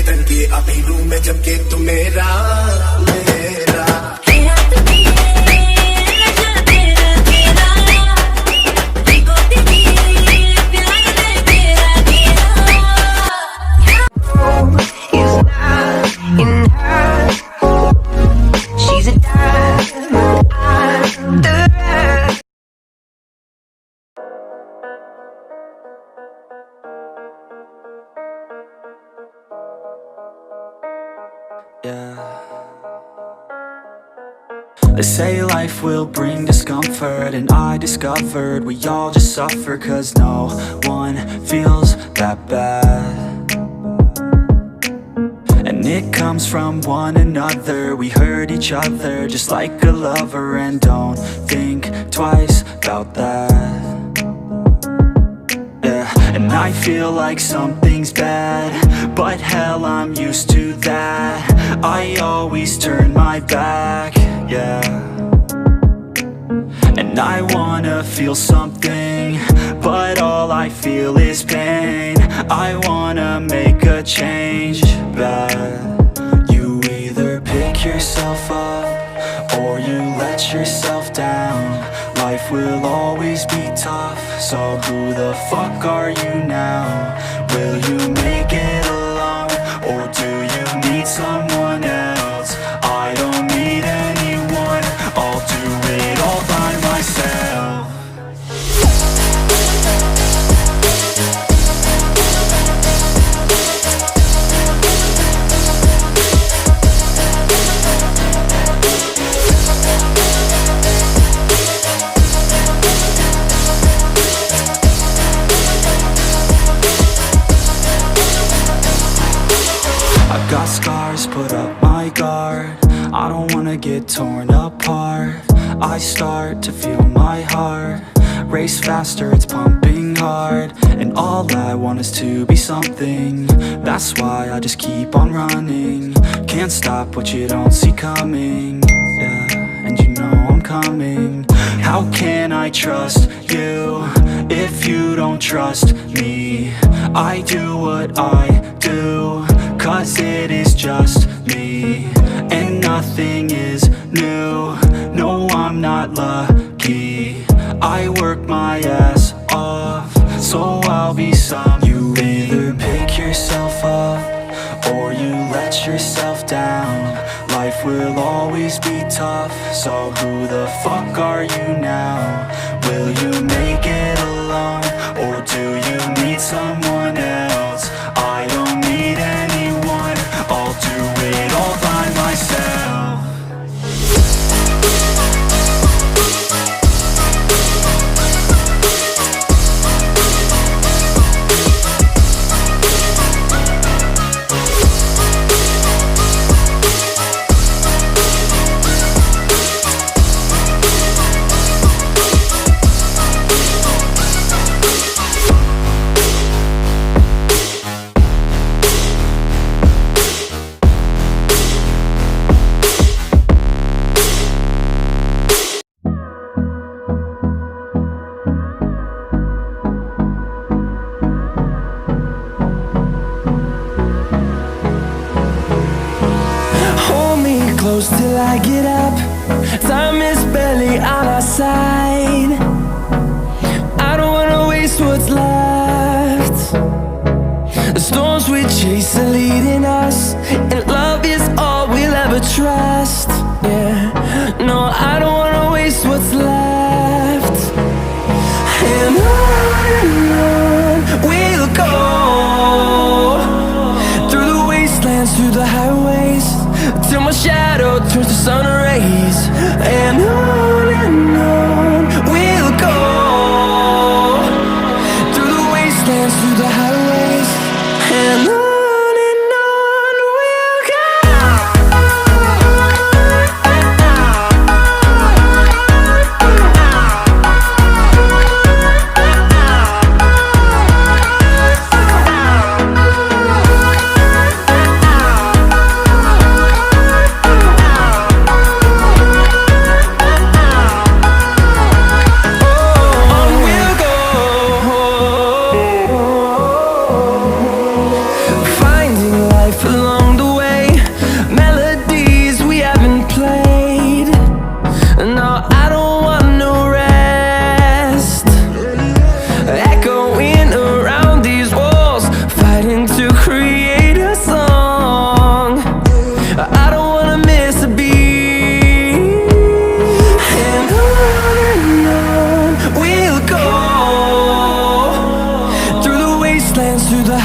तन के अभी रूम में जम के तू मेरा मेरा They say life will bring discomfort, and I discovered we all just suffer, 'cause no one feels that bad. And it comes from one another. We hurt each other just like a lover, and don't think twice about that. Yeah, and I feel like something's bad, but hell, I'm used to that. I always turn my back, yeah. And I wanna feel something, but all I feel is pain. I wanna make a change, but you either pick yourself up or you let yourself down. Life will always be tough, so who the fuck are you now? Will you make it alone, or do you need someone else? I don't need anyone, I'll do it all by myself. I've got scars, put up my guard. I don't wanna get torn apart. I start to feel my heart race faster, it's pumping hard. And all I want is to be something. That's why I just keep on running. Can't stop what you don't see coming. Yeah, and you know I'm coming. How can I trust you if you don't trust me? I do what I do, 'cause it is just me, and nothing is new. No, I'm not lucky. I work my ass off, so I'll be some. You either pick yourself up or you let yourself down. Life will always be tough, so who the fuck are you now? Will you make it alone, or do you need someone else? I don't need anyone, I'll do it all by myself. Close till I get up. Time is barely on our side. I don't wanna waste what's left. The storms we chase are leading us, and love is all we'll ever trust. Yeah, no, I don't wanna waste what's left. And on we'll go, through the wastelands, through the highways, till my shadow turns to sun rays. And on we'll go, through the wastelands, through the highways, and on we'll go.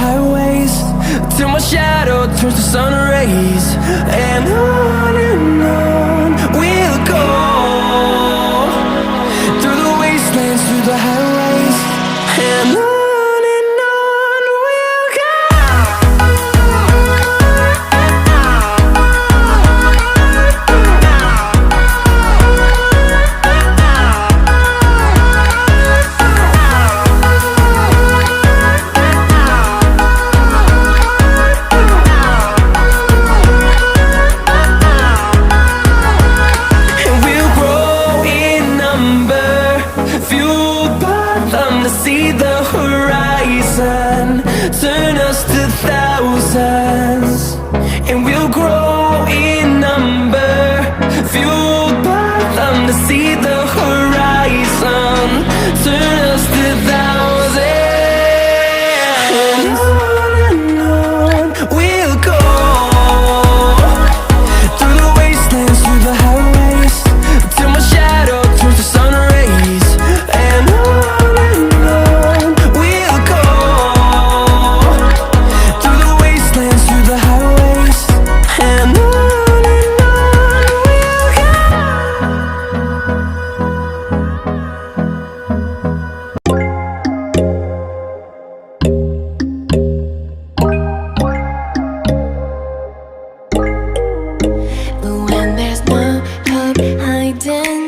highways, till my shadow turns to sun rays. And on we'll go, through the wastelands, through the highways. And on we'll go. See the horizon turn us to thousands, and we'll grow in number, fueled by them to see the horizon turn us to thousands. And on we'll go, through the wastelands, through the highways, till my shadow turns to sun rays. And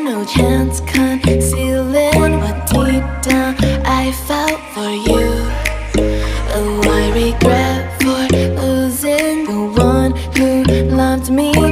no chance concealing what deep down I felt for you. Oh, I regret for losing the one who loved me.